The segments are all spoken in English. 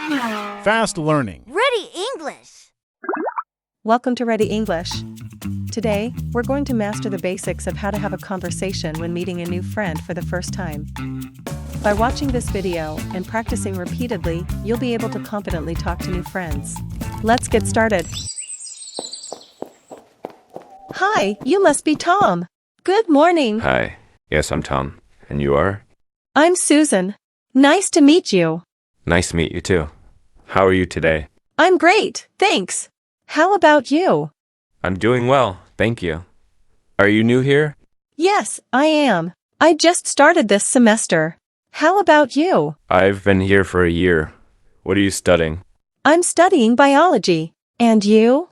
Fast learning. Ready English. Welcome to Ready English. Today, we're going to master the basics of how to have a conversation when meeting a new friend for the first time. By watching this video and practicing repeatedly, you'll be able to confidently talk to new friends. Let's get started. Hi, you must be Tom. Good morning. Hi. Yes, I'm Tom. And you are? I'm Susan. Nice to meet you. Nice to meet you too. How are you today? I'm great, thanks. How about you? I'm doing well, thank you. Are you new here? Yes, I am. I just started this semester. How about you? I've been here for a year. What are you studying? I'm studying biology. And you?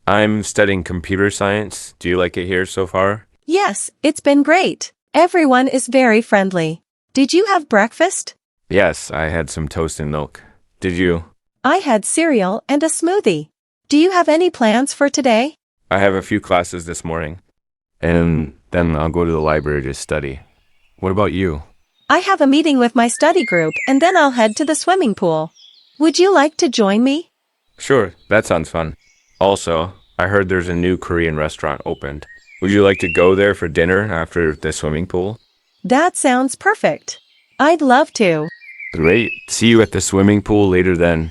I'm studying computer science. Do you like it here so far? Yes, it's been great. Everyone is very friendly. Did you have breakfast? Yes, I had some toast and milk. Did you? I had cereal and a smoothie. Do you have any plans for today? I have a few classes this morning. And then I'll go to the library to study. What about you? I have a meeting with my study group and then I'll head to the swimming pool. Would you like to join me? Sure, that sounds fun. Also, I heard there's a new Korean restaurant opened. Would you like to go there for dinner after the swimming pool? That sounds perfect. I'd love to. Great. See you at the swimming pool later then.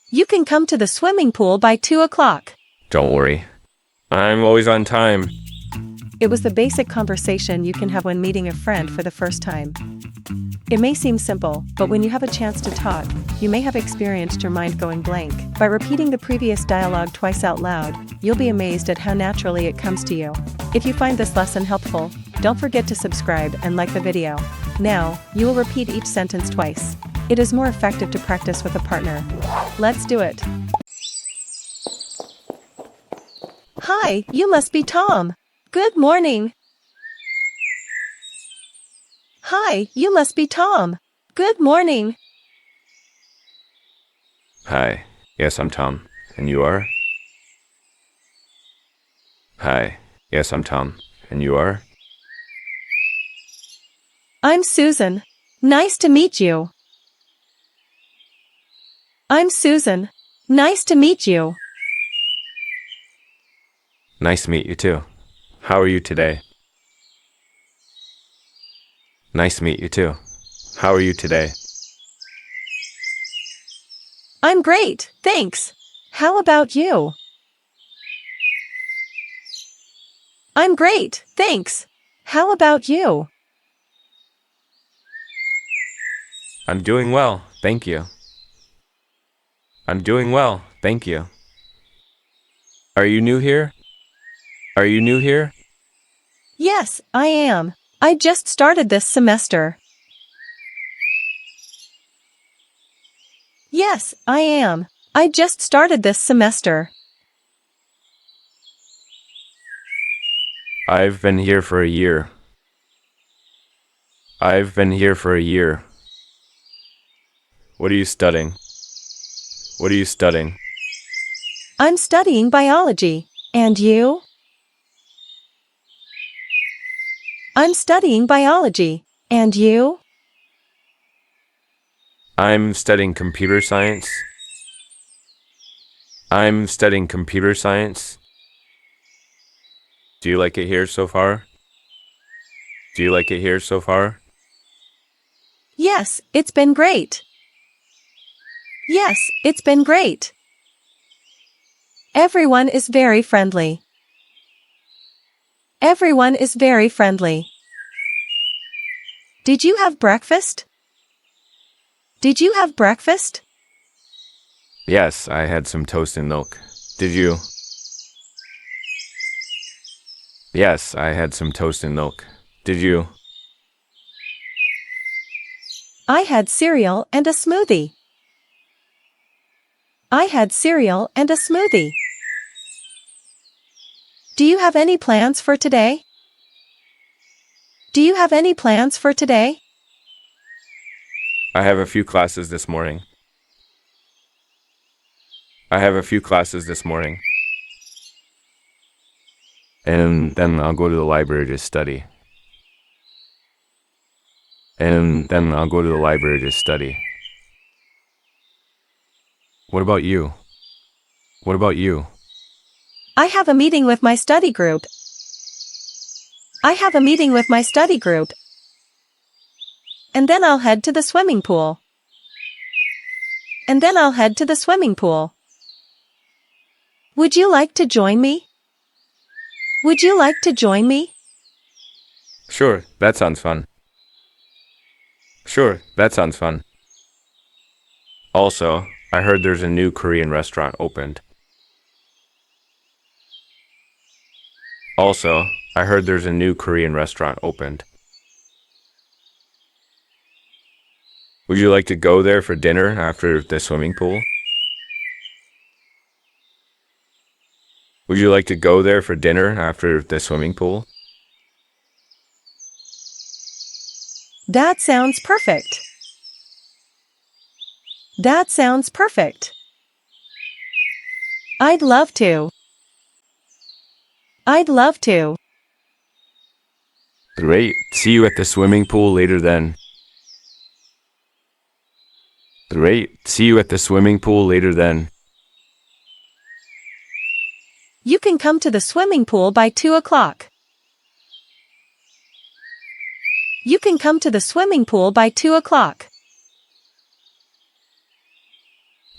You can come to the swimming pool by 2 o'clock. Don't worry. I'm always on time. It was the basic conversation you can have when meeting a friend for the first time. It may seem simple, but when you have a chance to talk, you may have experienced your mind going blank. By repeating the previous dialogue twice out loud, you'll be amazed at how naturally it comes to you. If you find this lesson helpful, don't forget to subscribe and like the video. Now, you will repeat each sentence twice. It is more effective to practice with a partner. Let's do it. Hi, you must be Tom. Good morning. Hi, you must be Tom. Good morning. Hi. Yes, I'm Tom. And you are? Hi. Yes, I'm Tom. And you are? I'm Susan. Nice to meet you. I'm Susan. Nice to meet you. Nice to meet you too. How are you today? Nice to meet you too. How are you today? I'm great, thanks. How about you? I'm great, thanks. How about you? I'm doing well, thank you. I'm doing well, thank you. Are you new here? Are you new here? Yes, I am. I just started this semester. Yes, I am. I just started this semester. I've been here for a year. I've been here for a year. What are you studying? What are you studying? I'm studying biology. And you? I'm studying biology. And you? I'm studying computer science. I'm studying computer science. Do you like it here so far? Do you like it here so far? Yes, it's been great. Yes, it's been great. Everyone is very friendly. Everyone is very friendly. Did you have breakfast? Did you have breakfast? Yes, I had some toast and milk. Did you? Yes, I had some toast and milk. Did you? I had cereal and a smoothie. I had cereal and a smoothie. Do you have any plans for today? Do you have any plans for today? I have a few classes this morning. I have a few classes this morning. And then I'll go to the library to study. And then I'll go to the library to study. What about you? What about you? I have a meeting with my study group. I have a meeting with my study group. And then I'll head to the swimming pool. And then I'll head to the swimming pool. Would you like to join me? Would you like to join me? Sure, that sounds fun. Sure, that sounds fun. Also, I heard there's a new Korean restaurant opened. Also, I heard there's a new Korean restaurant opened. Would you like to go there for dinner after the swimming pool? Would you like to go there for dinner after the swimming pool? That sounds perfect. That sounds perfect. I'd love to. I'd love to. Great. See you at the swimming pool later then. Great. See you at the swimming pool later then. You can come to the swimming pool by 2 o'clock. You can come to the swimming pool by 2 o'clock.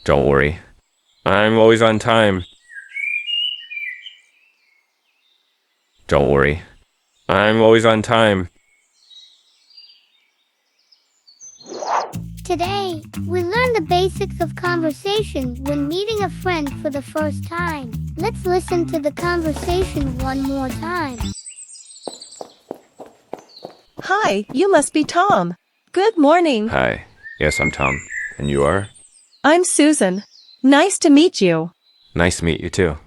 Don't worry. I'm always on time. Don't worry. I'm always on time. Today, we learned the basics of conversation when meeting a friend for the first time. Let's listen to the conversation one more time. Hi, you must be Tom. Good morning. Hi. Yes, I'm Tom. And you are? I'm Susan. Nice to meet you. Nice to meet you too.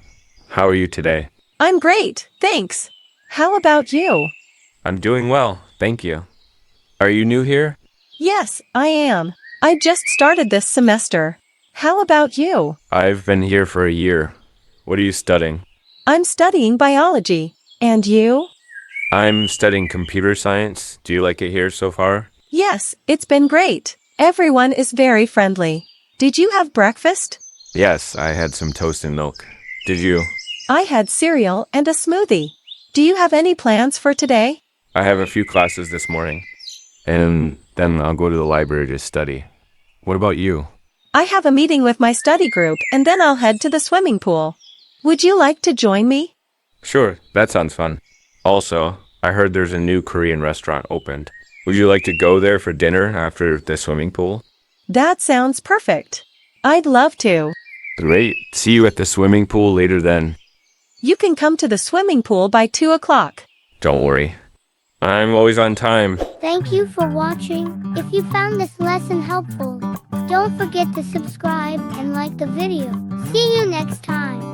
How are you today? I'm great, thanks. How about you? I'm doing well, thank you. Are you new here? Yes, I am. I just started this semester. How about you? I've been here for a year. What are you studying? I'm studying biology. And you? I'm studying computer science. Do you like it here so far? Yes, it's been great. Everyone is very friendly. Did you have breakfast? Yes, I had some toast and milk. Did you? I had cereal and a smoothie. Do you have any plans for today? I have a few classes this morning. And then I'll go to the library to study. What about you? I have a meeting with my study group and then I'll head to the swimming pool. Would you like to join me? Sure, that sounds fun. Also, I heard there's a new Korean restaurant opened. Would you like to go there for dinner after the swimming pool? That sounds perfect. I'd love to. Great. See you at the swimming pool later then. You can come to the swimming pool by 2 o'clock. Don't worry. I'm always on time. Thank you for watching. If you found this lesson helpful, don't forget to subscribe and like the video. See you next time.